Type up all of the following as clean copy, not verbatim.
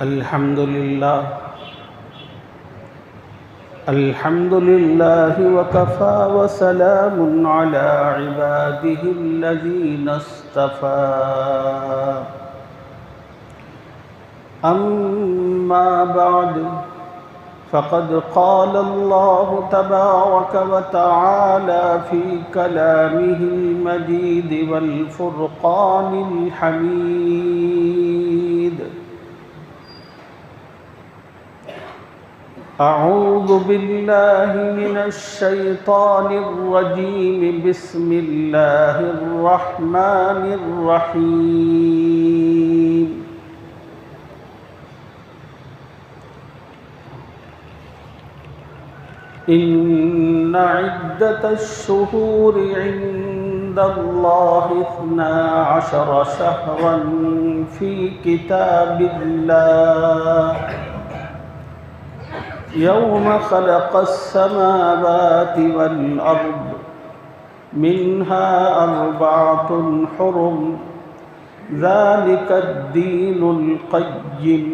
الحمد لله وكفى وسلام على عباده الذين اصطفى أما بعد فقد قال الله تبارك وتعالى في كلامه المجيد والفرقان الحميد أعوذ بالله من الشيطان الرجيم بسم الله الرحمن الرحيم إن عدة الشهور عند الله 12 شهرا في كتاب الله يوم خلق السماوات والأرض منها 4 حرم ذلك الدين القيم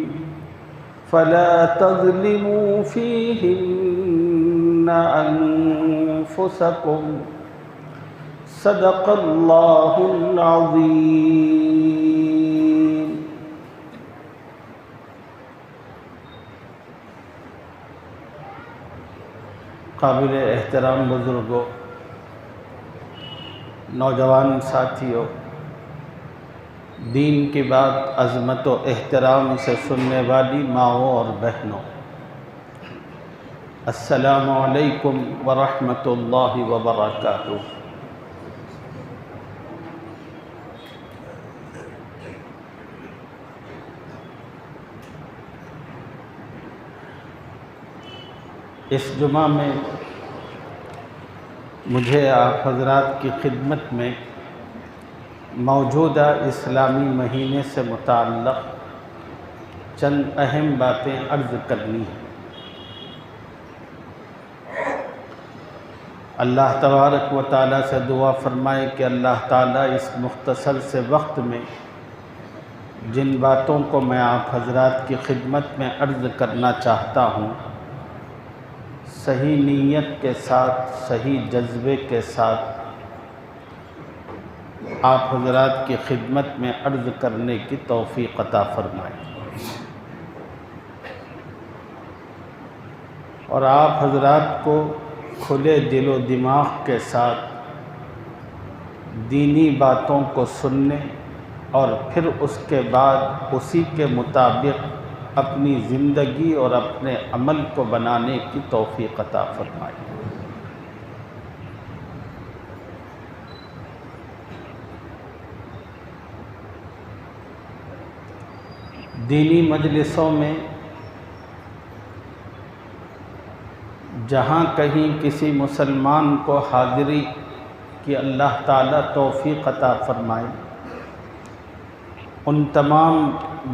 فلا تظلموا فيهن أنفسكم صدق الله العظيم. قابل احترام بزرگوں، نوجوان ساتھیوں، دین کی بات عظمت و احترام سے سننے والی ماؤں اور بہنوں، السلام علیکم ورحمۃ اللہ وبرکاتہ۔ اس جمعہ میں مجھے آپ حضرات کی خدمت میں موجودہ اسلامی مہینے سے متعلق چند اہم باتیں عرض کرنی ہیں۔ اللہ تبارک و تعالیٰ سے دعا فرمائے کہ اللہ تعالیٰ اس مختصر سے وقت میں جن باتوں کو میں آپ حضرات کی خدمت میں عرض کرنا چاہتا ہوں، صحیح نیت کے ساتھ، صحیح جذبے کے ساتھ آپ حضرات کی خدمت میں عرض کرنے کی توفیق عطا فرمائے، اور آپ حضرات کو کھلے دل و دماغ کے ساتھ دینی باتوں کو سننے اور پھر اس کے بعد اسی کے مطابق اپنی زندگی اور اپنے عمل کو بنانے کی توفیق عطا فرمائے۔ دینی مجلسوں میں جہاں کہیں کسی مسلمان کو حاضری کی اللہ تعالیٰ توفیق عطا فرمائے، ان تمام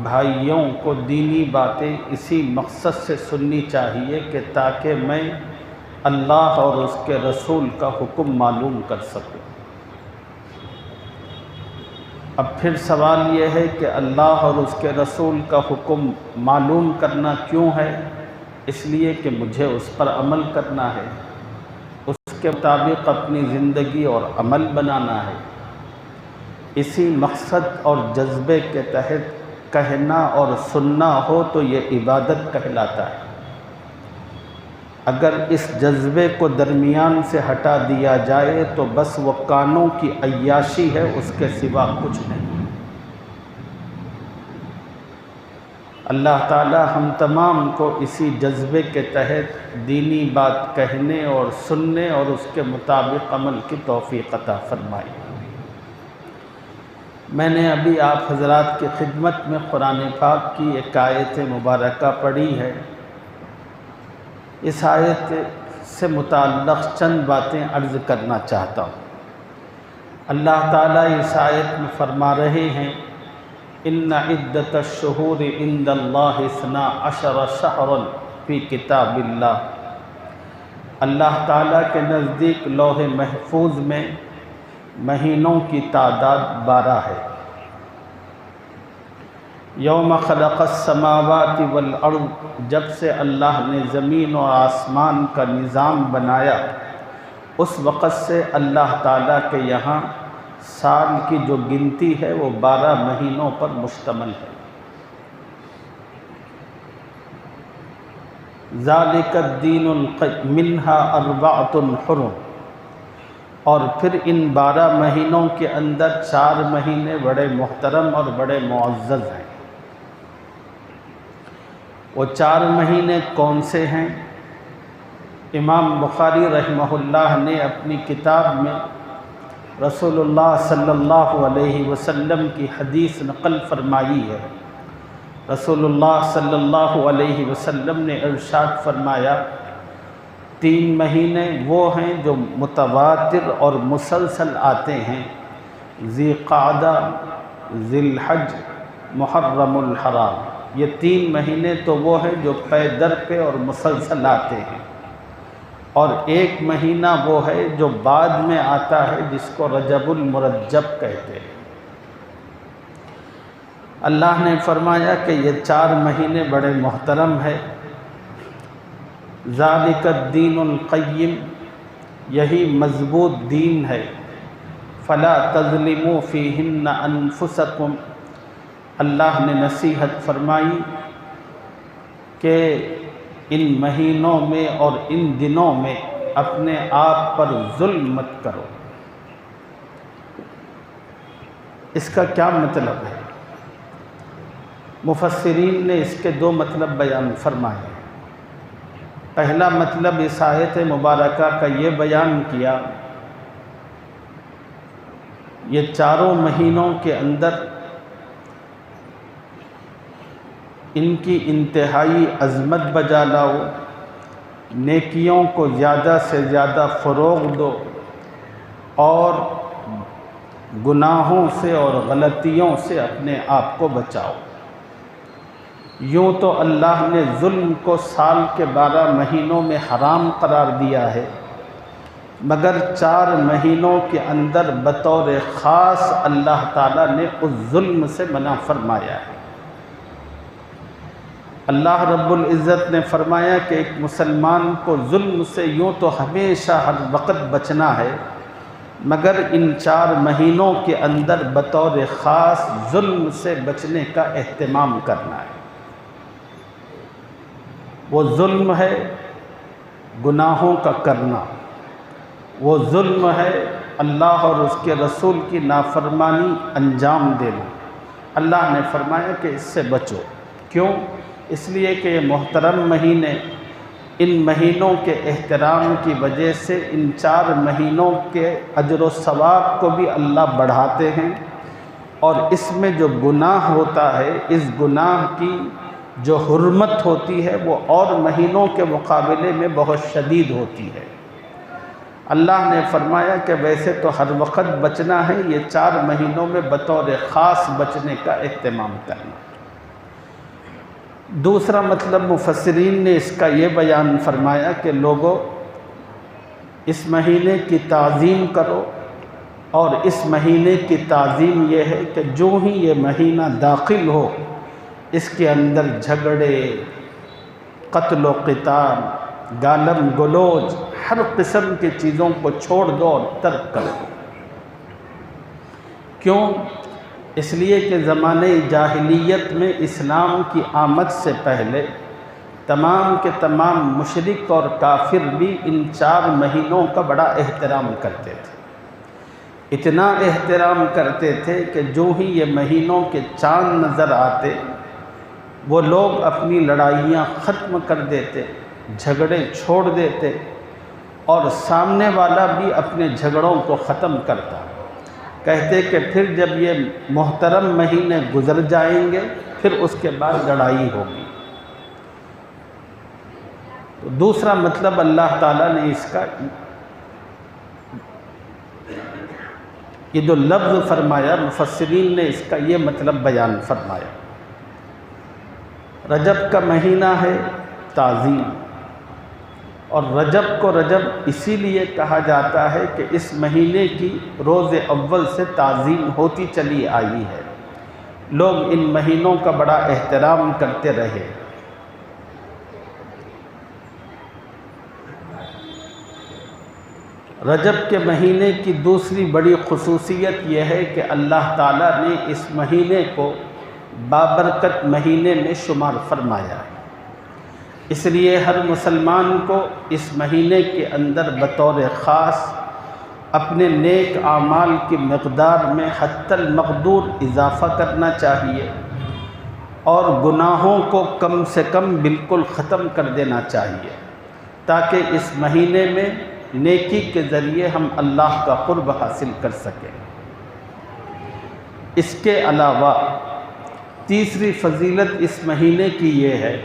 بھائیوں کو دینی باتیں اسی مقصد سے سننی چاہیے کہ تاکہ میں اللہ اور اس کے رسول کا حکم معلوم کر سکوں۔ اب پھر سوال یہ ہے کہ اللہ اور اس کے رسول کا حکم معلوم کرنا کیوں ہے؟ اس لیے کہ مجھے اس پر عمل کرنا ہے، اس کے مطابق اپنی زندگی اور عمل بنانا ہے۔ اسی مقصد اور جذبے کے تحت کہنا اور سننا ہو تو یہ عبادت کہلاتا ہے۔ اگر اس جذبے کو درمیان سے ہٹا دیا جائے تو بس وہ کانوں کی عیاشی ہے، اس کے سوا کچھ نہیں۔ اللہ تعالی ہم تمام کو اسی جذبے کے تحت دینی بات کہنے اور سننے اور اس کے مطابق عمل کی توفیق عطا فرمائے۔ میں نے ابھی آپ حضرات کی خدمت میں قرآن پاک کی ایک آیت مبارکہ پڑھی ہے۔ اس آیت سے متعلق چند باتیں عرض کرنا چاہتا ہوں۔ اللہ تعالیٰ اس آیت میں فرما رہے ہیں، ان عدت الشہور عند اللہ 12 شہرا فی کتاب اللہ۔ اللہ تعالیٰ کے نزدیک لوح محفوظ میں مہینوں کی تعداد 12 ہے۔ یوم خلق السماوات والارض، جب سے اللہ نے زمین اور آسمان کا نظام بنایا اس وقت سے اللہ تعالیٰ کے یہاں سال کی جو گنتی ہے وہ 12 مہینوں پر مشتمل ہے۔ ذالک الدین القیم منہا اربعۃ حرم، اور پھر ان 12 مہینوں کے اندر 4 مہینے بڑے محترم اور بڑے معزز ہیں۔ وہ 4 مہینے کون سے ہیں؟ امام بخاری رحمہ اللہ نے اپنی کتاب میں رسول اللہ صلی اللہ علیہ وسلم کی حدیث نقل فرمائی ہے۔ رسول اللہ صلی اللہ علیہ وسلم نے ارشاد فرمایا 3 مہینے وہ ہیں جو متواتر اور مسلسل آتے ہیں، ذی قعدہ، ذی الحج، محرم الحرام۔ یہ 3 مہینے تو وہ ہیں جو پے در پہ اور مسلسل آتے ہیں، اور 1 مہینہ وہ ہے جو بعد میں آتا ہے جس کو رجب المرجب کہتے ہیں۔ اللہ نے فرمایا کہ یہ 4 مہینے بڑے محترم ہے۔ ذالک الدین القیم، یہی مضبوط دین ہے۔ فلا تظلموا فیہن انفسکم، اللہ نے نصیحت فرمائی کہ ان مہینوں میں اور ان دنوں میں اپنے آپ پر ظلم مت کرو۔ اس کا کیا مطلب ہے؟ مفسرین نے اس کے 2 مطلب بیان فرمائے۔ پہلا مطلب اس آیت مبارکہ کا یہ بیان کیا، یہ 4 مہینوں کے اندر ان کی انتہائی عظمت بجا لاؤ، نیکیوں کو زیادہ سے زیادہ فروغ دو، اور گناہوں سے اور غلطیوں سے اپنے آپ کو بچاؤ۔ یوں تو اللہ نے ظلم کو سال کے 12 مہینوں میں حرام قرار دیا ہے، مگر 4 مہینوں کے اندر بطور خاص اللہ تعالیٰ نے اس ظلم سے منع فرمایا ہے۔ اللہ رب العزت نے فرمایا کہ ایک مسلمان کو ظلم سے یوں تو ہمیشہ ہر وقت بچنا ہے، مگر ان 4 مہینوں کے اندر بطور خاص ظلم سے بچنے کا اہتمام کرنا ہے۔ وہ ظلم ہے گناہوں کا کرنا، وہ ظلم ہے اللہ اور اس کے رسول کی نافرمانی انجام دینا۔ اللہ نے فرمایا کہ اس سے بچو۔ کیوں؟ اس لیے کہ یہ محترم مہینے، ان مہینوں کے احترام کی وجہ سے ان 4 مہینوں کے اجر و ثواب کو بھی اللہ بڑھاتے ہیں، اور اس میں جو گناہ ہوتا ہے، اس گناہ کی جو حرمت ہوتی ہے وہ اور مہینوں کے مقابلے میں بہت شدید ہوتی ہے۔ اللہ نے فرمایا کہ ویسے تو ہر وقت بچنا ہے، یہ 4 مہینوں میں بطور خاص بچنے کا اہتمام کرنا۔ دوسرا مطلب مفسرین نے اس کا یہ بیان فرمایا کہ لوگوں اس مہینے کی تعظیم کرو، اور اس مہینے کی تعظیم یہ ہے کہ جو ہی یہ مہینہ داخل ہو اس کے اندر جھگڑے، قتل و قتال، گالم گلوچ، ہر قسم کی چیزوں کو چھوڑ دو اور ترک کر دو۔ کیوں؟ اس لیے کہ زمانہ جاہلیت میں اسلام کی آمد سے پہلے تمام کے تمام مشرک اور کافر بھی ان 4 مہینوں کا بڑا احترام کرتے تھے۔ اتنا احترام کرتے تھے کہ جو ہی یہ مہینوں کے چاند نظر آتے وہ لوگ اپنی لڑائیاں ختم کر دیتے، جھگڑے چھوڑ دیتے، اور سامنے والا بھی اپنے جھگڑوں کو ختم کرتا۔ کہتے کہ پھر جب یہ محترم مہینے گزر جائیں گے پھر اس کے بعد لڑائی ہوگی۔ تو دوسرا مطلب اللہ تعالیٰ نے اس کا یہ جو لفظ فرمایا، مفسرین نے اس کا یہ مطلب بیان فرمایا۔ رجب کا مہینہ ہے تعظیم، اور رجب کو رجب اسی لیے کہا جاتا ہے کہ اس مہینے کی روز اول سے تعظیم ہوتی چلی آئی ہے۔ لوگ ان مہینوں کا بڑا احترام کرتے رہے۔ رجب کے مہینے کی دوسری بڑی خصوصیت یہ ہے کہ اللہ تعالیٰ نے اس مہینے کو بابرکت مہینے میں شمار فرمایا ہے۔ اس لیے ہر مسلمان کو اس مہینے کے اندر بطور خاص اپنے نیک اعمال کی مقدار میں حتی المقدور اضافہ کرنا چاہیے اور گناہوں کو کم سے کم بالکل ختم کر دینا چاہیے، تاکہ اس مہینے میں نیکی کے ذریعے ہم اللہ کا قرب حاصل کر سکیں۔ اس کے علاوہ تیسری فضیلت اس مہینے کی یہ ہے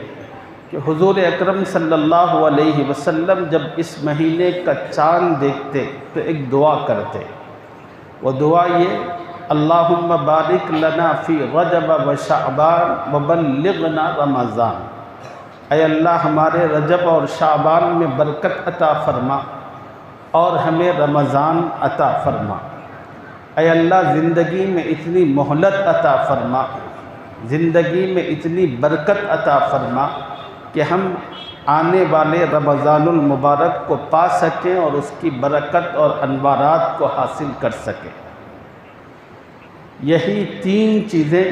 کہ حضور اکرم صلی اللہ علیہ وسلم جب اس مہینے کا چاند دیکھتے تو ایک دعا کرتے، وہ دعا یہ: اللہم بارک لنا فی رجب و شعبان وبلغنا رمضان، اے اللہ ہمارے رجب اور شعبان میں برکت عطا فرما اور ہمیں رمضان عطا فرما۔ اے اللہ زندگی میں اتنی مہلت عطا فرما، زندگی میں اتنی برکت عطا فرما کہ ہم آنے والے رمضان المبارک کو پا سکیں اور اس کی برکت اور انوارات کو حاصل کر سکیں۔ یہی تین چیزیں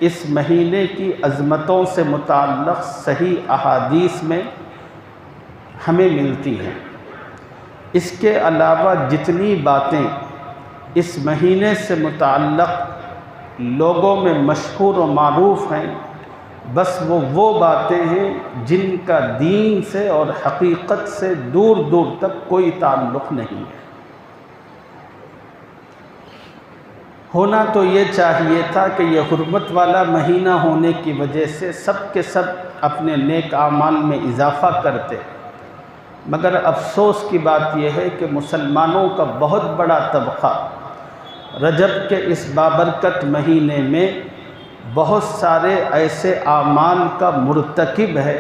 اس مہینے کی عظمتوں سے متعلق صحیح احادیث میں ہمیں ملتی ہیں۔ اس کے علاوہ جتنی باتیں اس مہینے سے متعلق لوگوں میں مشہور و معروف ہیں، بس وہ باتیں ہیں جن کا دین سے اور حقیقت سے دور دور تک کوئی تعلق نہیں ہے۔ ہونا تو یہ چاہیے تھا کہ یہ حرمت والا مہینہ ہونے کی وجہ سے سب کے سب اپنے نیک اعمال میں اضافہ کرتے، مگر افسوس کی بات یہ ہے کہ مسلمانوں کا بہت بڑا طبقہ رجب کے اس بابرکت مہینے میں بہت سارے ایسے اعمال کا مرتکب ہے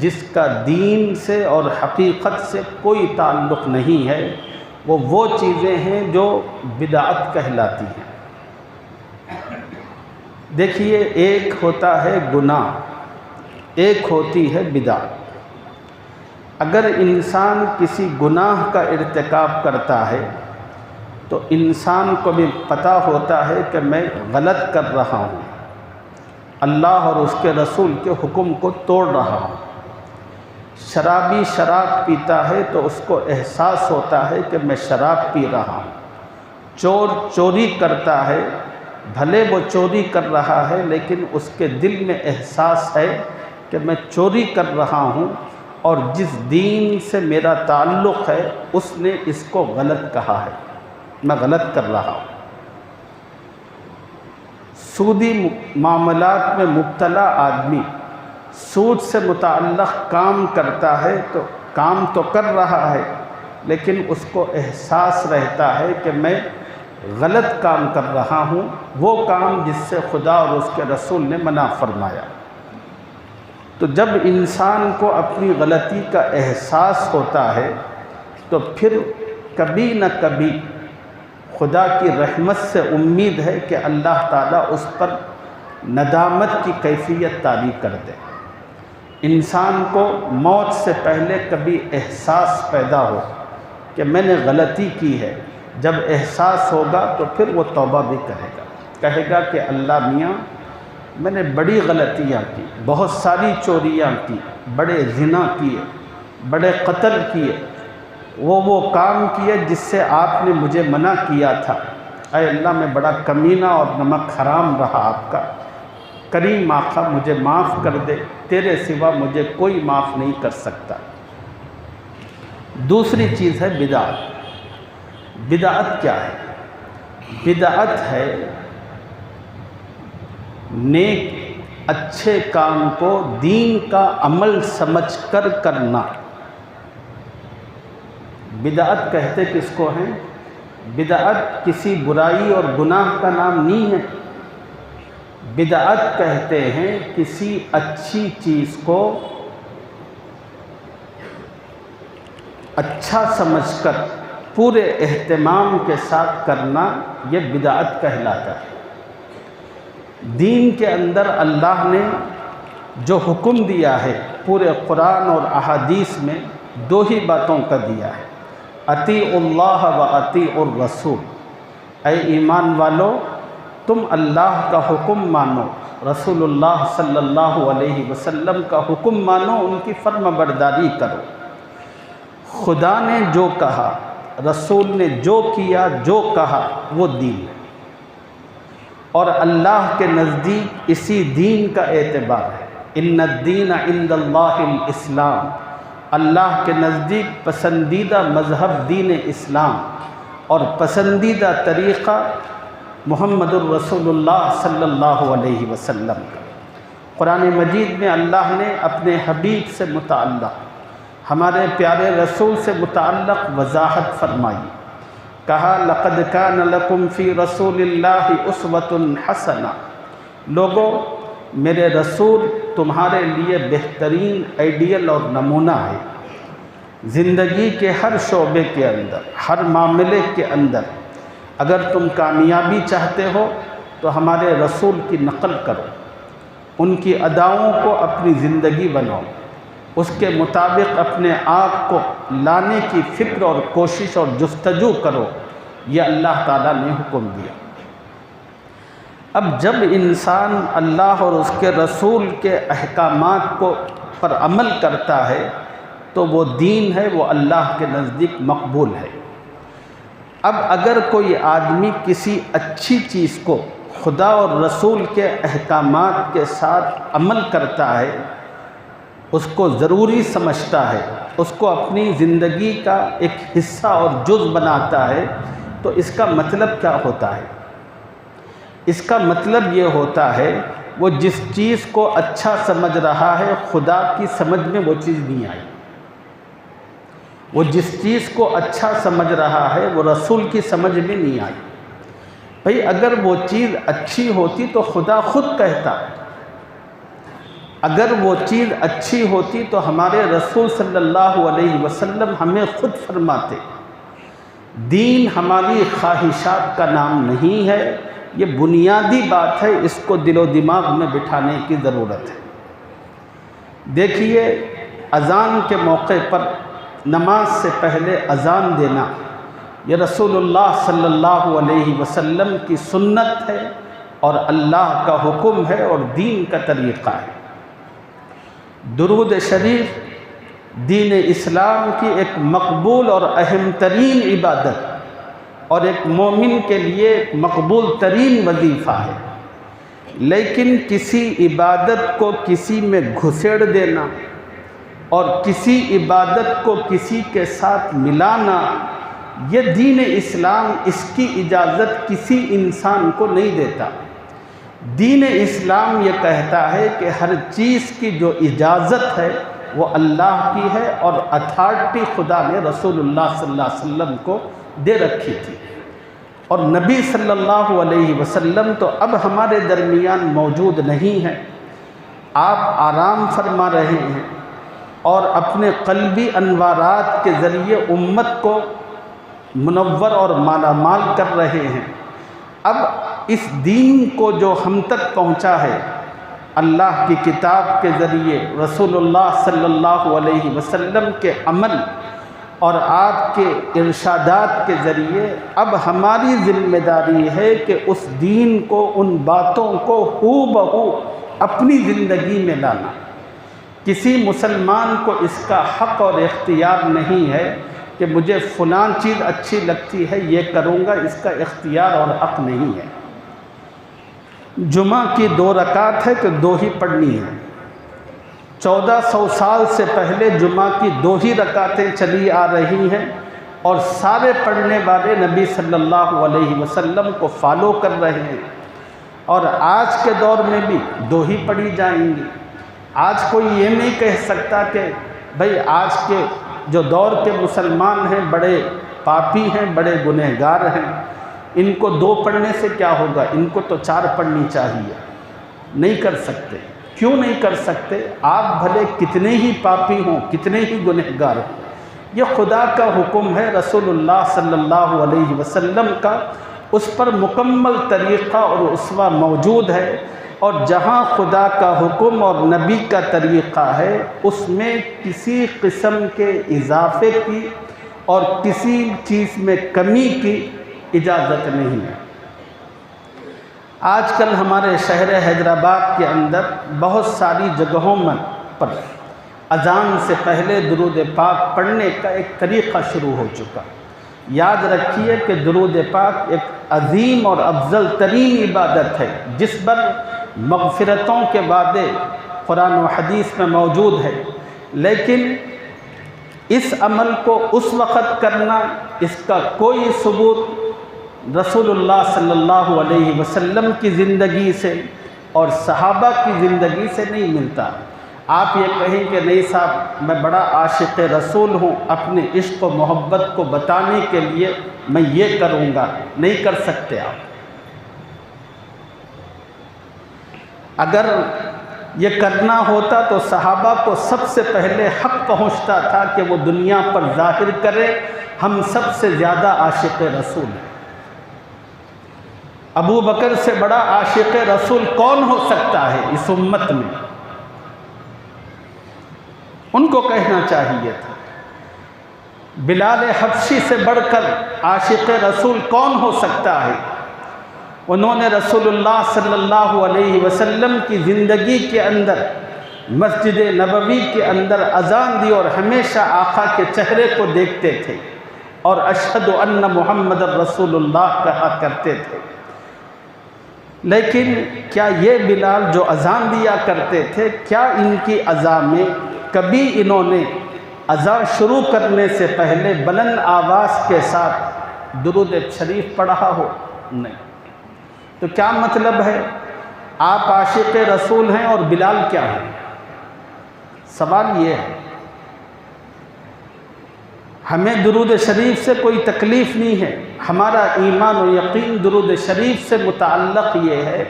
جس کا دین سے اور حقیقت سے کوئی تعلق نہیں ہے۔ وہ چیزیں ہیں جو بدعت کہلاتی ہیں۔ دیکھیے، ایک ہوتا ہے گناہ، ایک ہوتی ہے بدعت۔ اگر انسان کسی گناہ کا ارتکاب کرتا ہے تو انسان کو بھی پتہ ہوتا ہے کہ میں غلط کر رہا ہوں، اللہ اور اس کے رسول کے حکم کو توڑ رہا ہوں۔ شرابی شراب پیتا ہے تو اس کو احساس ہوتا ہے کہ میں شراب پی رہا ہوں۔ چور چوری کرتا ہے، بھلے وہ چوری کر رہا ہے لیکن اس کے دل میں احساس ہے کہ میں چوری کر رہا ہوں اور جس دین سے میرا تعلق ہے اس نے اس کو غلط کہا ہے، میں غلط کر رہا ہوں۔ سودی معاملات میں مبتلا آدمی سود سے متعلق کام کرتا ہے تو کام تو کر رہا ہے لیکن اس کو احساس رہتا ہے کہ میں غلط کام کر رہا ہوں، وہ کام جس سے خدا اور اس کے رسول نے منع فرمایا۔ تو جب انسان کو اپنی غلطی کا احساس ہوتا ہے تو پھر کبھی نہ کبھی خدا کی رحمت سے امید ہے کہ اللہ تعالیٰ اس پر ندامت کی کیفیت طاری کر دے۔ انسان کو موت سے پہلے کبھی احساس پیدا ہو کہ میں نے غلطی کی ہے، جب احساس ہوگا تو پھر وہ توبہ بھی کہے گا کہ اللہ میاں میں نے بڑی غلطیاں کی، بہت ساری چوریاں کی، بڑے زنا کیے، بڑے قتل کیے، وہ کام کیے جس سے آپ نے مجھے منع کیا تھا۔ اے اللہ میں بڑا کمینہ اور نمک حرام رہا آپ کا، کریم آقا مجھے معاف کر دے، تیرے سوا مجھے کوئی معاف نہیں کر سکتا۔ دوسری چیز ہے بدعت۔ بدعت کیا ہے؟ بدعت ہے نیک اچھے کام کو دین کا عمل سمجھ کر کرنا۔ بدعت کہتے کس کو ہیں؟ بدعت کسی برائی اور گناہ کا نام نہیں ہے۔ بدعت کہتے ہیں کسی اچھی چیز کو اچھا سمجھ کر پورے اہتمام کے ساتھ کرنا، یہ بدعت کہلاتا ہے۔ دین کے اندر اللہ نے جو حکم دیا ہے پورے قرآن اور احادیث میں دو ہی باتوں کا دیا ہے، اطیعوا اللہ و اطیعوا الرسول۔ اے ایمان والو، تم اللہ کا حکم مانو، رسول اللہ صلی اللہ علیہ وسلم کا حکم مانو، ان کی فرما برداری کرو۔ خدا نے جو کہا، رسول نے جو کیا، جو کہا، وہ دین ہے، اور اللہ کے نزدیک اسی دین کا اعتبار ہے۔ ان الدین عند اللہ الاسلام، اللہ کے نزدیک پسندیدہ مذہب دین اسلام اور پسندیدہ طریقہ محمد الرسول اللہ صلی اللہ علیہ وسلم کا۔ قرآن مجید میں اللہ نے اپنے حبیب سے متعلق، ہمارے پیارے رسول سے متعلق وضاحت فرمائی، کہا لقد کان لکم فی رسول اللہ اسوۃ حسنہ، لوگو میرے رسول تمہارے لیے بہترین آئیڈیل اور نمونہ ہے۔ زندگی کے ہر شعبے کے اندر، ہر معاملے کے اندر اگر تم کامیابی چاہتے ہو تو ہمارے رسول کی نقل کرو، ان کی اداؤں کو اپنی زندگی بناؤ، اس کے مطابق اپنے آپ کو لانے کی فکر اور کوشش اور جستجو کرو، یہ اللہ تعالیٰ نے حکم دیا۔ اب جب انسان اللہ اور اس کے رسول کے احکامات پر عمل کرتا ہے تو وہ دین ہے، وہ اللہ کے نزدیک مقبول ہے۔ اب اگر کوئی آدمی کسی اچھی چیز کو خدا اور رسول کے احکامات کے ساتھ عمل کرتا ہے، اس کو ضروری سمجھتا ہے، اس کو اپنی زندگی کا ایک حصہ اور جز بناتا ہے، تو اس کا مطلب کیا ہوتا ہے؟ اس کا مطلب یہ ہوتا ہے وہ جس چیز کو اچھا سمجھ رہا ہے، خدا کی سمجھ میں وہ چیز نہیں آئی۔ وہ جس چیز کو اچھا سمجھ رہا ہے وہ رسول کی سمجھ میں نہیں آئی۔ بھئی اگر وہ چیز اچھی ہوتی تو خدا خود کہتا، اگر وہ چیز اچھی ہوتی تو ہمارے رسول صلی اللہ علیہ وسلم ہمیں خود فرماتے۔ دین ہماری خواہشات کا نام نہیں ہے، یہ بنیادی بات ہے، اس کو دل و دماغ میں بٹھانے کی ضرورت ہے۔ دیکھیے، اذان کے موقع پر نماز سے پہلے اذان دینا یہ رسول اللہ صلی اللہ علیہ وسلم کی سنت ہے اور اللہ کا حکم ہے اور دین کا طریقہ ہے۔ درود شریف دین اسلام کی ایک مقبول اور اہم ترین عبادت اور ایک مومن کے لیے ایک مقبول ترین وظیفہ ہے، لیکن کسی عبادت کو کسی میں گھسیڑ دینا اور کسی عبادت کو کسی کے ساتھ ملانا، یہ دین اسلام اس کی اجازت کسی انسان کو نہیں دیتا۔ دین اسلام یہ کہتا ہے کہ ہر چیز کی جو اجازت ہے وہ اللہ کی ہے اور اتھارٹی خدا نے رسول اللہ صلی اللہ علیہ وسلم کو دے رکھی تھی، اور نبی صلی اللہ علیہ وسلم تو اب ہمارے درمیان موجود نہیں ہیں۔ آپ آرام فرما رہے ہیں اور اپنے قلبی انوارات کے ذریعے امت کو منور اور مالا مال کر رہے ہیں۔ اب اس دین کو جو ہم تک پہنچا ہے اللہ کی کتاب کے ذریعے، رسول اللہ صلی اللہ علیہ وسلم کے عمل اور آپ کے ارشادات کے ذریعے، اب ہماری ذمہ داری ہے کہ اس دین کو، ان باتوں کو ہو بہو اپنی زندگی میں لانا۔ کسی مسلمان کو اس کا حق اور اختیار نہیں ہے کہ مجھے فلاں چیز اچھی لگتی ہے یہ کروں گا، اس کا اختیار اور حق نہیں ہے۔ جمعہ کی 2 رکعت ہے کہ 2 ہی پڑھنی ہے۔ 1400 سال سے پہلے جمعہ کی 2 ہی رکعتیں چلی آ رہی ہیں اور سارے پڑھنے والے نبی صلی اللہ علیہ وسلم کو فالو کر رہے ہیں، اور آج کے دور میں بھی 2 ہی پڑھی جائیں گی۔ آج کوئی یہ نہیں کہہ سکتا کہ بھئی آج کے جو دور کے مسلمان ہیں بڑے پاپی ہیں، بڑے گنہگار ہیں، ان کو 2 پڑھنے سے کیا ہوگا، ان کو تو 4 پڑھنی چاہیے۔ نہیں کر سکتے۔ کیوں نہیں کر سکتے؟ آپ بھلے کتنے ہی پاپی ہوں، کتنے ہی گنہگار ہوں، یہ خدا کا حکم ہے، رسول اللہ صلی اللہ علیہ وسلم کا، اس پر مکمل طریقہ اور اسوہ موجود ہے، اور جہاں خدا کا حکم اور نبی کا طریقہ ہے اس میں کسی قسم کے اضافے کی اور کسی چیز میں کمی کی اجازت نہیں ہے۔ آج کل ہمارے شہر حیدرآباد کے اندر بہت ساری جگہوں پر اذان سے پہلے درود پاک پڑھنے کا ایک طریقہ شروع ہو چکا۔ یاد رکھیے کہ درود پاک ایک عظیم اور افضل ترین عبادت ہے جس پر مغفرتوں کے وعدے قرآن و حدیث میں موجود ہے، لیکن اس عمل کو اس وقت کرنا، اس کا کوئی ثبوت رسول اللہ صلی اللہ علیہ وسلم کی زندگی سے اور صحابہ کی زندگی سے نہیں ملتا۔ آپ یہ کہیں کہ نہیں صاحب میں بڑا عاشق رسول ہوں، اپنے عشق و محبت کو بتانے کے لیے میں یہ کروں گا، نہیں کر سکتے آپ۔ اگر یہ کرنا ہوتا تو صحابہ کو سب سے پہلے حق پہنچتا تھا کہ وہ دنیا پر ظاہر کرے ہم سب سے زیادہ عاشق رسول ہیں۔ ابو بکر سے بڑا عاشق رسول کون ہو سکتا ہے اس امت میں؟ ان کو کہنا چاہیے تھا۔ بلال حبشی سے بڑھ کر عاشق رسول کون ہو سکتا ہے؟ انہوں نے رسول اللہ صلی اللہ علیہ وسلم کی زندگی کے اندر مسجد نبوی کے اندر اذان دی اور ہمیشہ آقا کے چہرے کو دیکھتے تھے اور اشہد ان محمد رسول اللہ کہا کرتے تھے۔ لیکن کیا یہ بلال جو اذان دیا کرتے تھے، کیا ان کی اذان میں کبھی انہوں نے اذان شروع کرنے سے پہلے بلند آواز کے ساتھ درود شریف پڑھا ہو؟ نہیں۔ تو کیا مطلب ہے؟ آپ عاشق رسول ہیں اور بلال کیا ہے؟ سوال یہ ہے۔ ہمیں درود شریف سے کوئی تکلیف نہیں ہے، ہمارا ایمان و یقین درود شریف سے متعلق یہ ہے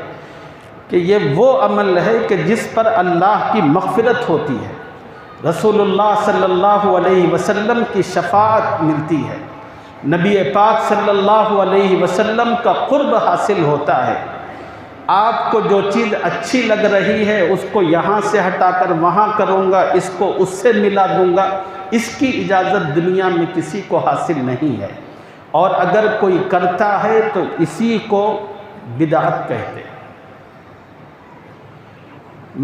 کہ یہ وہ عمل ہے کہ جس پر اللہ کی مغفرت ہوتی ہے، رسول اللہ صلی اللہ علیہ وسلم کی شفاعت ملتی ہے، نبی پاک صلی اللہ علیہ وسلم کا قرب حاصل ہوتا ہے۔ آپ کو جو چیز اچھی لگ رہی ہے اس کو یہاں سے ہٹا کر وہاں کروں گا، اس کو اس سے ملا دوں گا، اس کی اجازت دنیا میں کسی کو حاصل نہیں ہے، اور اگر کوئی کرتا ہے تو اسی کو بدعت کہتے ہیں۔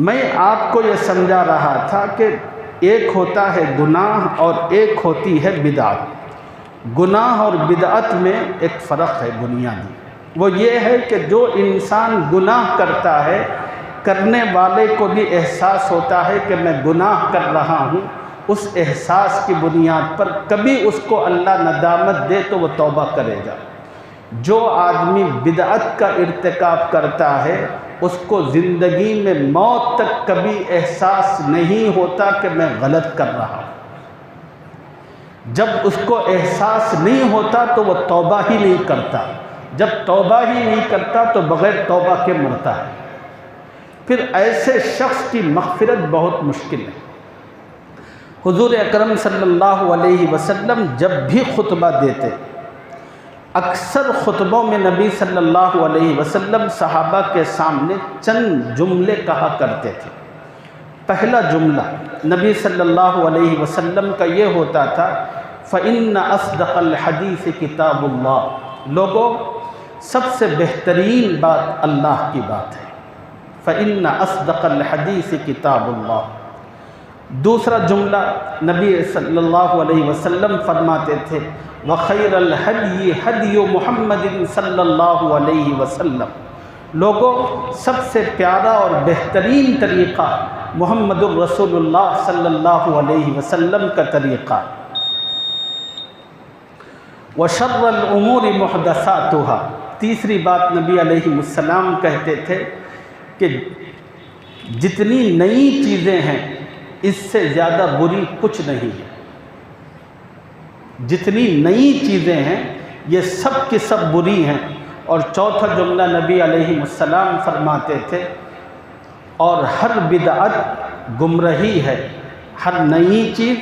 میں آپ کو یہ سمجھا رہا تھا کہ ایک ہوتا ہے گناہ اور ایک ہوتی ہے بدعت۔ گناہ اور بدعت میں ایک فرق ہے بنیادی، وہ یہ ہے کہ جو انسان گناہ کرتا ہے، کرنے والے کو بھی احساس ہوتا ہے کہ میں گناہ کر رہا ہوں، اس احساس کی بنیاد پر کبھی اس کو اللہ ندامت دے تو وہ توبہ کرے گا۔ جو آدمی بدعت کا ارتکاب کرتا ہے اس کو زندگی میں موت تک کبھی احساس نہیں ہوتا کہ میں غلط کر رہا ہوں۔ جب اس کو احساس نہیں ہوتا تو وہ توبہ ہی نہیں کرتا، جب توبہ ہی نہیں کرتا تو بغیر توبہ کے مرتا ہے۔ پھر ایسے شخص کی مغفرت بہت مشکل ہے۔ حضور اکرم صلی اللہ علیہ وسلم جب بھی خطبہ دیتے، اکثر خطبوں میں نبی صلی اللہ علیہ وسلم صحابہ کے سامنے چند جملے کہا کرتے تھے۔ پہلا جملہ نبی صلی اللہ علیہ وسلم کا یہ ہوتا تھا، فَإِنَّ أَصْدَقَ الْحَدِيثِ كِتَابُ اللَّهِ، لوگوں سب سے بہترین بات اللہ کی بات ہے، فَإِنَّ أَصْدَقَ الْحَدِيثِ كِتَابُ اللَّهِ۔ دوسرا جملہ نبی صلی اللہ علیہ وسلم فرماتے تھے، وَخَيْرَ الْهَدْيِ هَدْيُ مُحَمَّدٍ صلی اللہ علیہ وسلم، لوگوں سب سے پیارا اور بہترین طریقہ محمد الرسول اللہ صلی اللہ علیہ وسلم کا طریقہ۔ وَشَرَّ الْأُمُورِ مُحْدَثَاتُهَا، تیسری بات نبی علیہ السلام کہتے تھے کہ جتنی نئی چیزیں ہیں اس سے زیادہ بری کچھ نہیں ہے، جتنی نئی چیزیں ہیں یہ سب کی سب بری ہیں۔ اور چوتھا جملہ نبی علیہ السلام فرماتے تھے، اور ہر بدعت گمراہی ہے، ہر نئی چیز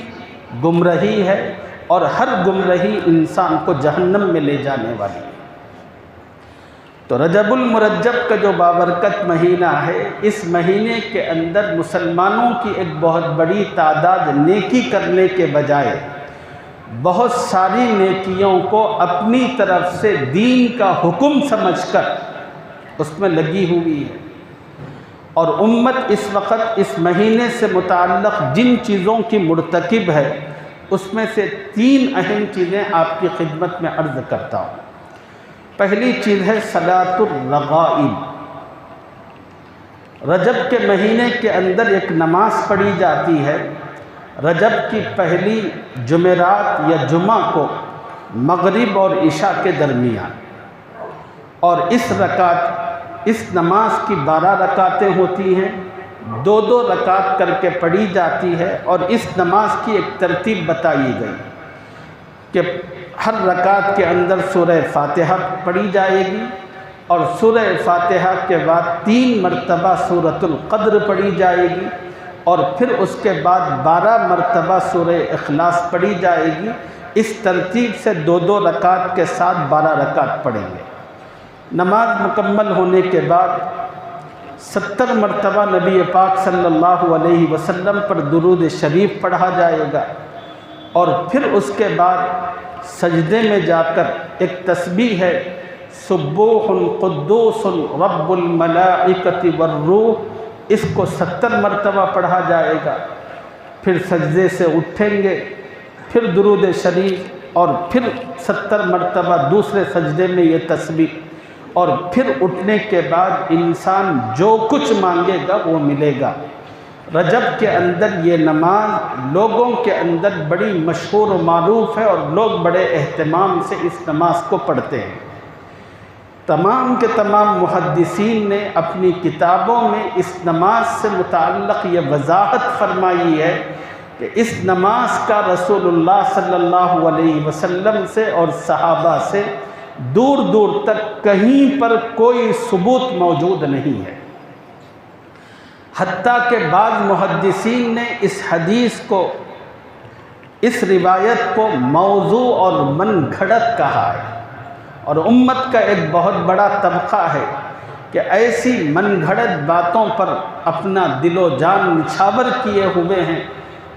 گمراہی ہے، اور ہر گمراہی انسان کو جہنم میں لے جانے والی ہے۔ تو رجب المرجب کا جو بابرکت مہینہ ہے، اس مہینے کے اندر مسلمانوں کی ایک بہت بڑی تعداد نیکی کرنے کے بجائے بہت ساری نیکیوں کو اپنی طرف سے دین کا حکم سمجھ کر اس میں لگی ہوئی ہے، اور امت اس وقت اس مہینے سے متعلق جن چیزوں کی مرتکب ہے اس میں سے 3 اہم چیزیں آپ کی خدمت میں عرض کرتا ہوں۔ پہلی چیز ہے صلاۃ الرغائب۔ رجب کے مہینے کے اندر ایک نماز پڑھی جاتی ہے رجب کی پہلی جمعرات یا جمعہ کو مغرب اور عشاء کے درمیان، اور اس نماز کی 12 رکعتیں ہوتی ہیں، 2 رکعت کر کے پڑھی جاتی ہے، اور اس نماز کی ایک ترتیب بتائی گئی کہ ہر رکعت کے اندر سورہ فاتحہ پڑھی جائے گی، اور سورہ فاتحہ کے بعد 3 مرتبہ سورۃ القدر پڑھی جائے گی، اور پھر اس کے بعد 12 مرتبہ سورہ اخلاص پڑھی جائے گی۔ اس ترتیب سے 2 رکعت کے ساتھ 12 رکعت پڑھیں گے۔ نماز مکمل ہونے کے بعد 70 مرتبہ نبی پاک صلی اللہ علیہ وسلم پر درود شریف پڑھا جائے گا، اور پھر اس کے بعد سجدے میں جا کر ایک تسبیح ہے سبوح قدوس رب الملائکۃ والروح، اس کو 70 مرتبہ پڑھا جائے گا۔ پھر سجدے سے اٹھیں گے، پھر درود شریف، اور پھر 70 مرتبہ دوسرے سجدے میں یہ تسبیح، اور پھر اٹھنے کے بعد انسان جو کچھ مانگے گا وہ ملے گا۔ رجب کے اندر یہ نماز لوگوں کے اندر بڑی مشہور و معروف ہے، اور لوگ بڑے اہتمام سے اس نماز کو پڑھتے ہیں۔ تمام کے تمام محدثین نے اپنی کتابوں میں اس نماز سے متعلق یہ وضاحت فرمائی ہے کہ اس نماز کا رسول اللہ صلی اللہ علیہ وسلم سے اور صحابہ سے دور دور تک کہیں پر کوئی ثبوت موجود نہیں ہے، حتیٰ کہ بعض محدثین نے اس حدیث کو، اس روایت کو موضوع اور من گھڑت کہا ہے، اور امت کا ایک بہت بڑا طبقہ ہے کہ ایسی من گھڑت باتوں پر اپنا دل و جان نچھاور کیے ہوئے ہیں،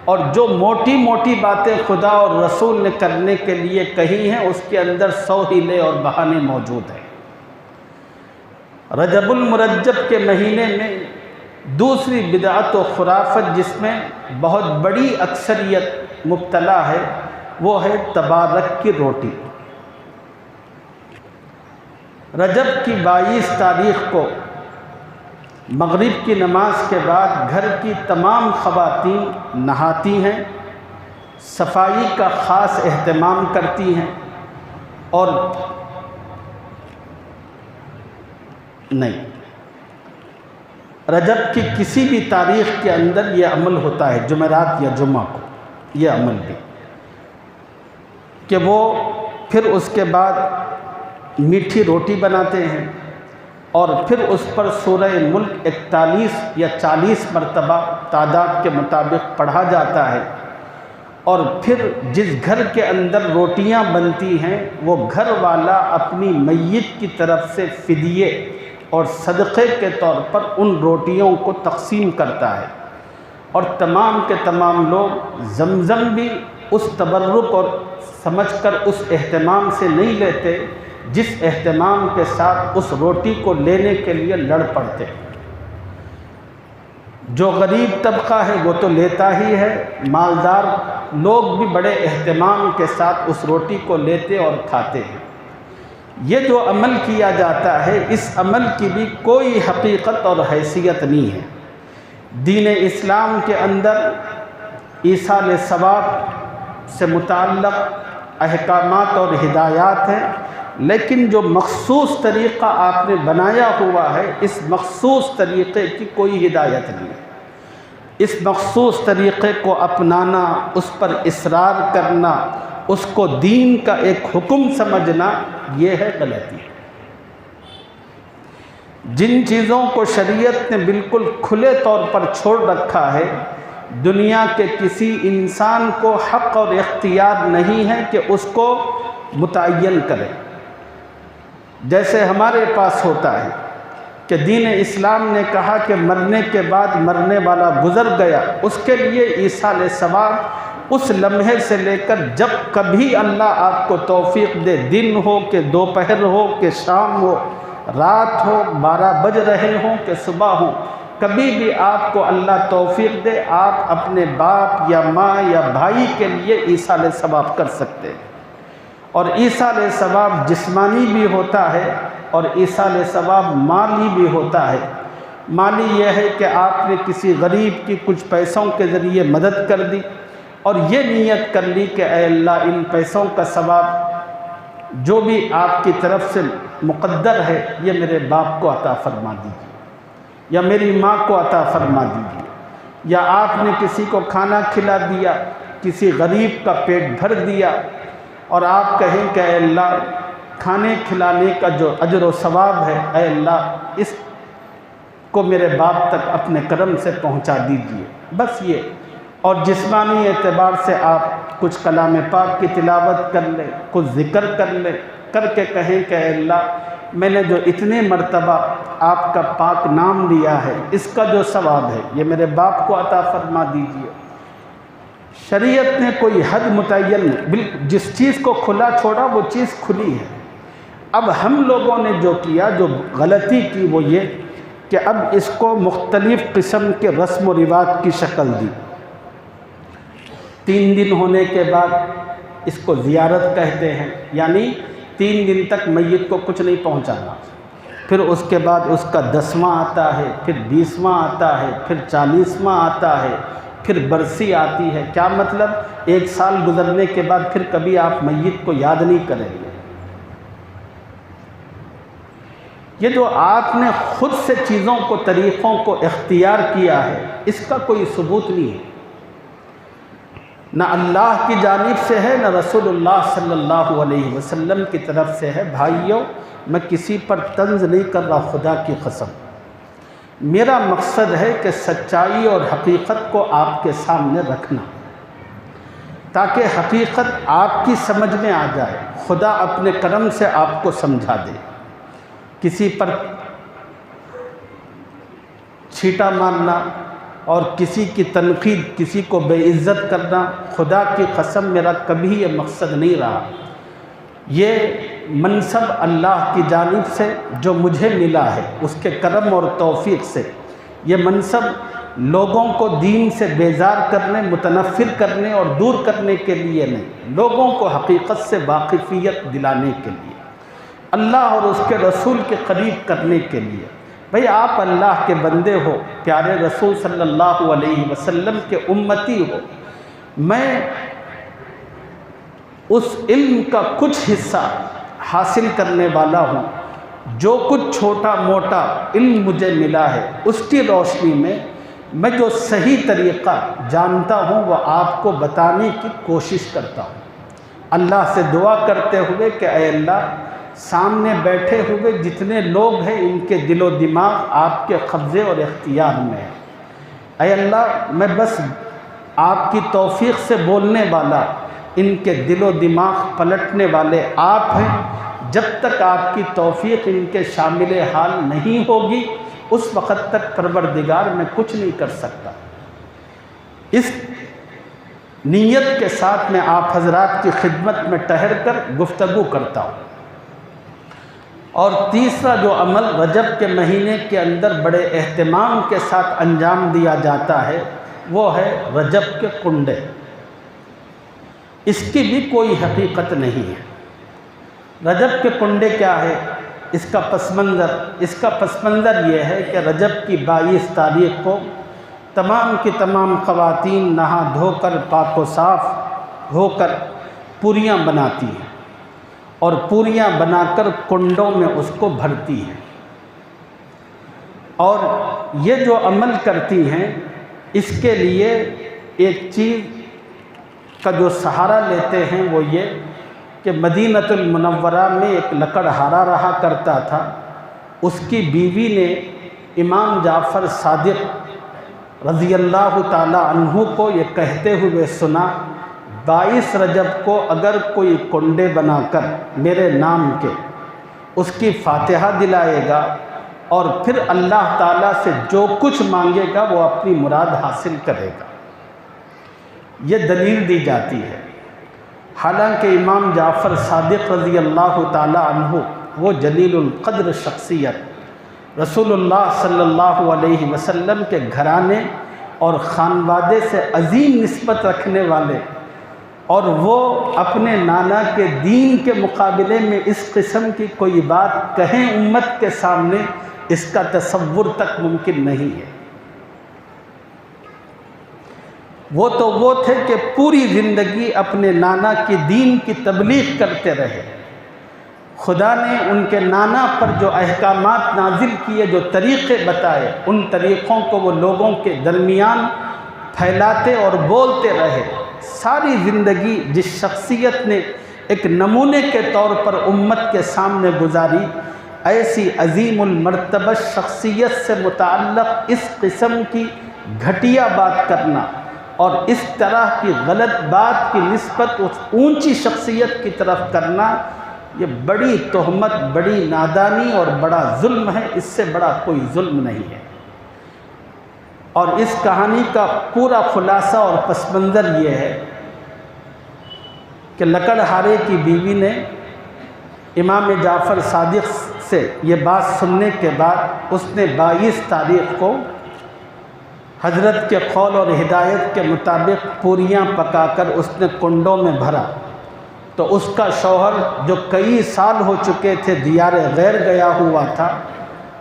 اور جو موٹی موٹی باتیں خدا اور رسول نے کرنے کے لیے کہی ہیں اس کے اندر 100 ہیلے اور بہانے موجود ہیں۔ رجب المرجب کے مہینے میں دوسری بدعت و خرافت جس میں بہت بڑی اکثریت مبتلا ہے وہ ہے تبارک کی روٹی۔ رجب کی 22 تاریخ کو مغرب کی نماز کے بعد گھر کی تمام خواتین نہاتی ہیں، صفائی کا خاص اہتمام کرتی ہیں، اور نہیں، رجب کی کسی بھی تاریخ کے اندر یہ عمل ہوتا ہے، جمعرات یا جمعہ کو یہ عمل بھی، کہ وہ پھر اس کے بعد میٹھی روٹی بناتے ہیں، اور پھر اس پر سورہ ملک 41 یا 40 مرتبہ تعداد کے مطابق پڑھا جاتا ہے، اور پھر جس گھر کے اندر روٹیاں بنتی ہیں وہ گھر والا اپنی میت کی طرف سے فدیے اور صدقے کے طور پر ان روٹیوں کو تقسیم کرتا ہے، اور تمام کے تمام لوگ زمزم بھی اس تبرک اور سمجھ کر اس اہتمام سے نہیں لیتے جس اہتمام کے ساتھ اس روٹی کو لینے کے لیے لڑ پڑتے۔ جو غریب طبقہ ہے وہ تو لیتا ہی ہے، مالدار لوگ بھی بڑے اہتمام کے ساتھ اس روٹی کو لیتے اور کھاتے ہیں۔ یہ جو عمل کیا جاتا ہے اس عمل کی بھی کوئی حقیقت اور حیثیت نہیں ہے۔ دین اسلام کے اندر ایصال ثواب سے متعلق احکامات اور ہدایات ہیں، لیکن جو مخصوص طریقہ آپ نے بنایا ہوا ہے اس مخصوص طریقے کی کوئی ہدایت نہیں ہے۔ اس مخصوص طریقے کو اپنانا، اس پر اصرار کرنا، اس کو دین کا ایک حکم سمجھنا، یہ ہے غلطی۔ جن چیزوں کو شریعت نے بالکل کھلے طور پر چھوڑ رکھا ہے، دنیا کے کسی انسان کو حق اور اختیار نہیں ہے کہ اس کو متعین کرے۔ جیسے ہمارے پاس ہوتا ہے کہ دین اسلام نے کہا کہ مرنے کے بعد مرنے والا گزر گیا، اس کے لیے ایصال ثواب اس لمحے سے لے کر جب کبھی اللہ آپ کو توفیق دے، دن ہو کہ دوپہر ہو کہ شام ہو، رات ہو 12 بج رہے ہوں کہ صبح ہو، کبھی بھی آپ کو اللہ توفیق دے، آپ اپنے باپ یا ماں یا بھائی کے لیے ایصال ثواب کر سکتے ہیں۔ اور ایصال ثواب جسمانی بھی ہوتا ہے اور ایصال ثواب مالی بھی ہوتا ہے۔ مالی یہ ہے کہ آپ نے کسی غریب کی کچھ پیسوں کے ذریعے مدد کر دی اور یہ نیت کر لی کہ اے اللہ ان پیسوں کا ثواب جو بھی آپ کی طرف سے مقدر ہے یہ میرے باپ کو عطا فرما دیجیے یا میری ماں کو عطا فرما دیجیے، یا آپ نے کسی کو کھانا کھلا دیا، کسی غریب کا پیٹ بھر دیا، اور آپ کہیں کہ اے اللہ کھانے کھلانے کا جو اجر و ثواب ہے اے اللہ اس کو میرے باپ تک اپنے کرم سے پہنچا دیجیے، بس یہ۔ اور جسمانی اعتبار سے آپ کچھ کلام پاک کی تلاوت کر لیں، کچھ ذکر کر لیں، کر کے کہیں کہ اے اللہ میں نے جو اتنے مرتبہ آپ کا پاک نام لیا ہے اس کا جو ثواب ہے یہ میرے باپ کو عطا فرما دیجیے۔ شریعت نے کوئی حد متعین نہیں، جس چیز کو کھلا چھوڑا وہ چیز کھلی ہے۔ اب ہم لوگوں نے جو کیا، جو غلطی کی، وہ یہ کہ اب اس کو مختلف قسم کے رسم و رواج کی شکل دی۔ 3 دن ہونے کے بعد اس کو زیارت کہتے ہیں، یعنی 3 دن تک میت کو کچھ نہیں پہنچانا، پھر اس کے بعد اس کا 10واں آتا ہے، پھر 20واں آتا ہے، پھر 40واں آتا ہے، پھر برسی آتی ہے۔ کیا مطلب؟ 1 سال گزرنے کے بعد پھر کبھی آپ میت کو یاد نہیں کریں گے۔ یہ جو آپ نے خود سے چیزوں کو، طریقوں کو اختیار کیا ہے، اس کا کوئی ثبوت نہیں ہے، نہ اللہ کی جانب سے ہے نہ رسول اللہ صلی اللہ علیہ وسلم کی طرف سے ہے۔ بھائیوں، میں کسی پر طنز نہیں کر رہا، خدا کی قسم، میرا مقصد ہے کہ سچائی اور حقیقت کو آپ کے سامنے رکھنا، تاکہ حقیقت آپ کی سمجھ میں آ جائے، خدا اپنے کرم سے آپ کو سمجھا دے۔ کسی پر چھیٹا مارنا اور کسی کی تنقید، کسی کو بے عزت کرنا، خدا کی قسم میرا کبھی یہ مقصد نہیں رہا۔ یہ منصب اللہ کی جانب سے جو مجھے ملا ہے، اس کے کرم اور توفیق سے، یہ منصب لوگوں کو دین سے بیزار کرنے، متنفر کرنے اور دور کرنے کے لیے نہیں، لوگوں کو حقیقت سے واقفیت دلانے کے لیے، اللہ اور اس کے رسول کے قریب کرنے کے لیے۔ بھئی آپ اللہ کے بندے ہو، پیارے رسول صلی اللہ علیہ وسلم کے امتی ہو، میں اس علم کا کچھ حصہ حاصل کرنے والا ہوں، جو کچھ چھوٹا موٹا علم مجھے ملا ہے اس کی روشنی میں جو صحیح طریقہ جانتا ہوں وہ آپ کو بتانے کی کوشش کرتا ہوں، اللہ سے دعا کرتے ہوئے کہ اے اللہ سامنے بیٹھے ہوئے جتنے لوگ ہیں ان کے دل و دماغ آپ کے قبضے اور اختیار میں ہیں۔ اے اللہ میں بس آپ کی توفیق سے بولنے والا، ان کے دل و دماغ پلٹنے والے آپ ہیں۔ جب تک آپ کی توفیق ان کے شامل حال نہیں ہوگی اس وقت تک پروردگار میں کچھ نہیں کر سکتا۔ اس نیت کے ساتھ میں آپ حضرات کی خدمت میں ٹھہر کر گفتگو کرتا ہوں۔ اور تیسرا جو عمل رجب کے مہینے کے اندر بڑے اہتمام کے ساتھ انجام دیا جاتا ہے وہ ہے رجب کے کنڈے۔ اس کی بھی کوئی حقیقت نہیں ہے۔ رجب کے کنڈے کیا ہے؟ اس کا پس منظر یہ ہے کہ رجب کی 22 تاریخ کو تمام کی تمام خواتین نہا دھو کر پاک و صاف ہو کر پوریاں بناتی ہیں اور پوریاں بنا کر کنڈوں میں اس کو بھرتی ہیں، اور یہ جو عمل کرتی ہیں اس کے لیے ایک چیز کا جو سہارا لیتے ہیں وہ یہ کہ مدینۃ المنورہ میں ایک لکڑہارا رہا کرتا تھا، اس کی بیوی نے امام جعفر صادق رضی اللہ تعالی عنہ کو یہ کہتے ہوئے سنا، 22 رجب کو اگر کوئی کنڈے بنا کر میرے نام کے اس کی فاتحہ دلائے گا اور پھر اللہ تعالیٰ سے جو کچھ مانگے گا وہ اپنی مراد حاصل کرے گا۔ یہ دلیل دی جاتی ہے۔ حالانکہ امام جعفر صادق رضی اللہ تعالیٰ عنہ وہ جلیل القدر شخصیت، رسول اللہ صلی اللہ علیہ وسلم کے گھرانے اور خانوادے سے عظیم نسبت رکھنے والے، اور وہ اپنے نانا کے دین کے مقابلے میں اس قسم کی کوئی بات کہیں امت کے سامنے، اس کا تصور تک ممکن نہیں ہے۔ وہ تو وہ تھے کہ پوری زندگی اپنے نانا کی دین کی تبلیغ کرتے رہے۔ خدا نے ان کے نانا پر جو احکامات نازل کیے، جو طریقے بتائے، ان طریقوں کو وہ لوگوں کے درمیان پھیلاتے اور بولتے رہے۔ ساری زندگی جس شخصیت نے ایک نمونے کے طور پر امت کے سامنے گزاری، ایسی عظیم المرتبہ شخصیت سے متعلق اس قسم کی گھٹیا بات کرنا اور اس طرح کی غلط بات کی نسبت اس اونچی شخصیت کی طرف کرنا، یہ بڑی تہمت، بڑی نادانی اور بڑا ظلم ہے۔ اس سے بڑا کوئی ظلم نہیں ہے۔ اور اس کہانی کا پورا خلاصہ اور پس منظر یہ ہے کہ لکڑہارے کی بیوی نے امام جعفر صادق سے یہ بات سننے کے بعد اس نے 22 تاریخ کو حضرت کے قول اور ہدایت کے مطابق پوریاں پکا کر اس نے کنڈوں میں بھرا، تو اس کا شوہر جو کئی سال ہو چکے تھے دیار غیر گیا ہوا تھا،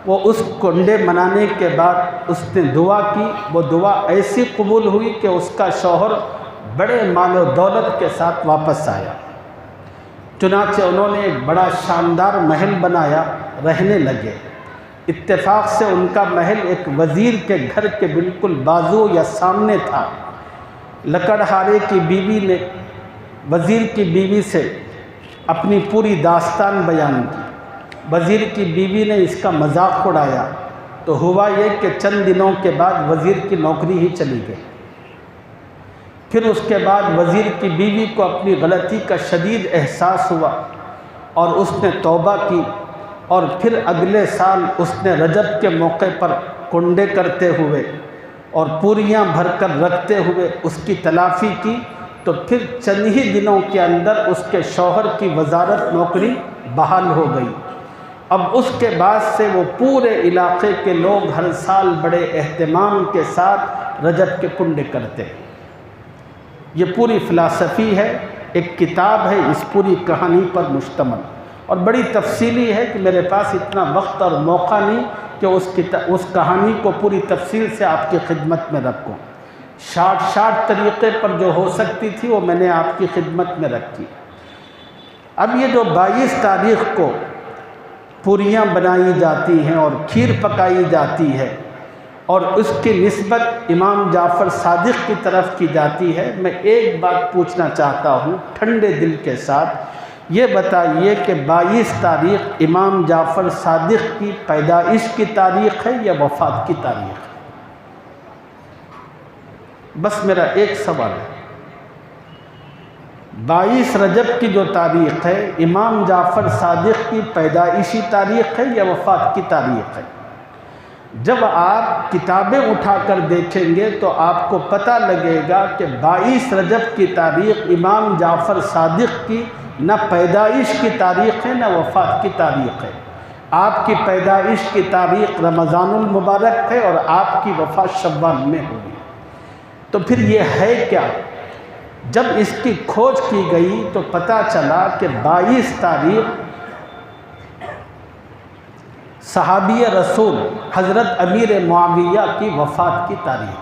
وہ اس کنڈے منانے کے بعد اس نے دعا کی۔ وہ دعا ایسی قبول ہوئی کہ اس کا شوہر بڑے مال و دولت کے ساتھ واپس آیا۔ چنانچہ انہوں نے ایک بڑا شاندار محل بنایا، رہنے لگے۔ اتفاق سے ان کا محل ایک وزیر کے گھر کے بالکل بازو یا سامنے تھا۔ لکڑہارے کی بیوی نے وزیر کی بیوی سے اپنی پوری داستان بیان کی۔ وزیر کی بیوی نے اس کا مذاق اڑایا، تو ہوا یہ کہ چند دنوں کے بعد وزیر کی نوکری ہی چلی گئی۔ پھر اس کے بعد وزیر کی بیوی کو اپنی غلطی کا شدید احساس ہوا اور اس نے توبہ کی، اور پھر اگلے سال اس نے رجب کے موقع پر کنڈے کرتے ہوئے اور پوریاں بھر کر رکھتے ہوئے اس کی تلافی کی، تو پھر چند ہی دنوں کے اندر اس کے شوہر کی وزارت نوکری بحال ہو گئی۔ اب اس کے بعد سے وہ پورے علاقے کے لوگ ہر سال بڑے اہتمام کے ساتھ رجب کے کنڈے کرتے ہیں۔ یہ پوری فلسفی ہے، ایک کتاب ہے اس پوری کہانی پر مشتمل، اور بڑی تفصیلی ہے کہ میرے پاس اتنا وقت اور موقع نہیں کہ اس کہانی کو پوری تفصیل سے آپ کی خدمت میں رکھوں۔ شارٹ طریقے پر جو ہو سکتی تھی وہ میں نے آپ کی خدمت میں رکھی۔ اب یہ جو 22 تاریخ کو پوریاں بنائی جاتی ہیں اور کھیر پکائی جاتی ہے اور اس کی نسبت امام جعفر صادق کی طرف کی جاتی ہے، میں ایک بات پوچھنا چاہتا ہوں ٹھنڈے دل کے ساتھ، یہ بتائیے کہ 22 تاریخ امام جعفر صادق کی پیدائش کی تاریخ ہے یا وفات کی تاریخ ہے؟ بس میرا ایک سوال ہے۔ 22 رجب کی جو تاریخ ہے، امام جعفر صادق کی پیدائشی تاریخ ہے یا وفات کی تاریخ ہے؟ جب آپ کتابیں اٹھا کر دیکھیں گے تو آپ کو پتہ لگے گا کہ 22 رجب کی تاریخ امام جعفر صادق کی نہ پیدائش کی تاریخ ہے نہ وفات کی تاریخ ہے۔ آپ کی پیدائش کی تاریخ رمضان المبارک ہے اور آپ کی وفات شوال میں ہوئی۔ تو پھر یہ ہے کیا؟ جب اس کی کھوج کی گئی تو پتہ چلا کہ 22 تاریخ صحابی رسول حضرت امیر معاویہ کی وفات کی تاریخ،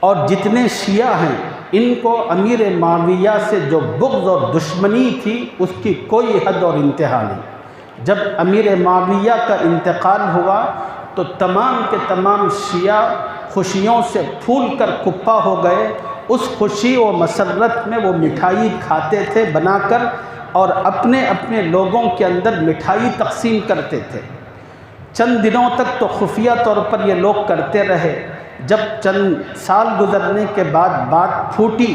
اور جتنے شیعہ ہیں ان کو امیر معاویہ سے جو بغض اور دشمنی تھی اس کی کوئی حد اور انتہا نہیں۔ جب امیر معاویہ کا انتقال ہوا تو تمام کے تمام شیعہ خوشیوں سے پھول کر کپا ہو گئے۔ اس خوشی و مسرت میں وہ مٹھائی کھاتے تھے بنا کر، اور اپنے اپنے لوگوں کے اندر مٹھائی تقسیم کرتے تھے۔ چند دنوں تک تو خفیہ طور پر یہ لوگ کرتے رہے۔ جب چند سال گزرنے کے بعد بات پھوٹی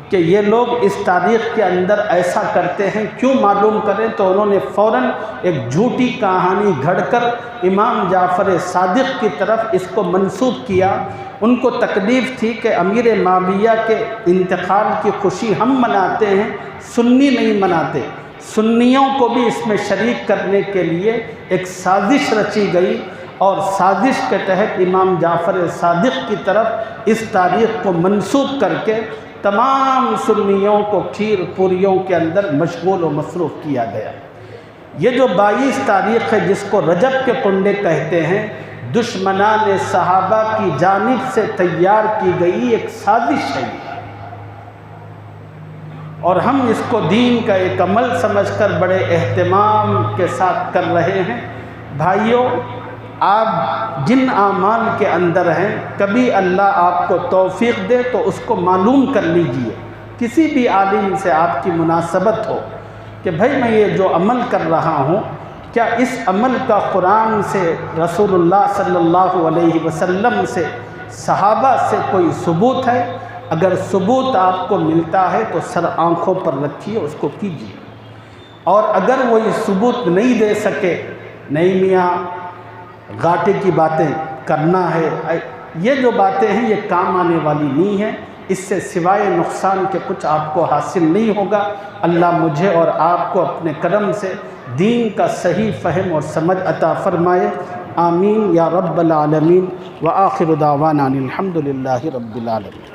کہ یہ لوگ اس تاریخ کے اندر ایسا کرتے ہیں، کیوں معلوم کریں؟ تو انہوں نے فوراً ایک جھوٹی کہانی گھڑ کر امام جعفر صادق کی طرف اس کو منسوب کیا۔ ان کو تکلیف تھی کہ امیر معاویہ کے انتقال کی خوشی ہم مناتے ہیں، سنی نہیں مناتے، سنیوں کو بھی اس میں شریک کرنے کے لیے ایک سازش رچی گئی، اور سازش کے تحت امام جعفر صادق کی طرف اس تاریخ کو منسوب کر کے تمام سنیوں کو کھیر پوریوں کے اندر مشغول و مصروف کیا گیا۔ یہ جو 22 تاریخ ہے، جس کو رجب کے کنڈے کہتے ہیں، دشمنان صحابہ کی جانب سے تیار کی گئی ایک سازش ہے، اور ہم اس کو دین کا ایک عمل سمجھ کر بڑے اہتمام کے ساتھ کر رہے ہیں۔ بھائیوں، آپ جن اعمال کے اندر ہیں، کبھی اللہ آپ کو توفیق دے تو اس کو معلوم کر لیجئے، کسی بھی عالم سے آپ کی مناسبت ہو کہ بھائی میں یہ جو عمل کر رہا ہوں، کیا اس عمل کا قرآن سے، رسول اللہ صلی اللہ علیہ وسلم سے، صحابہ سے کوئی ثبوت ہے؟ اگر ثبوت آپ کو ملتا ہے تو سر آنکھوں پر رکھیے، اس کو کیجیے، اور اگر وہ یہ ثبوت نہیں دے سکے، نہیں میاں گھاٹے کی باتیں کرنا ہے، یہ جو باتیں ہیں یہ کام آنے والی نہیں ہیں، اس سے سوائے نقصان کے کچھ آپ کو حاصل نہیں ہوگا۔ اللہ مجھے اور آپ کو اپنے کرم سے دین کا صحیح فہم اور سمجھ عطا فرمائے، آمین یا رب العالمین، وآخر دعوانا الحمد للہ رب العالمین۔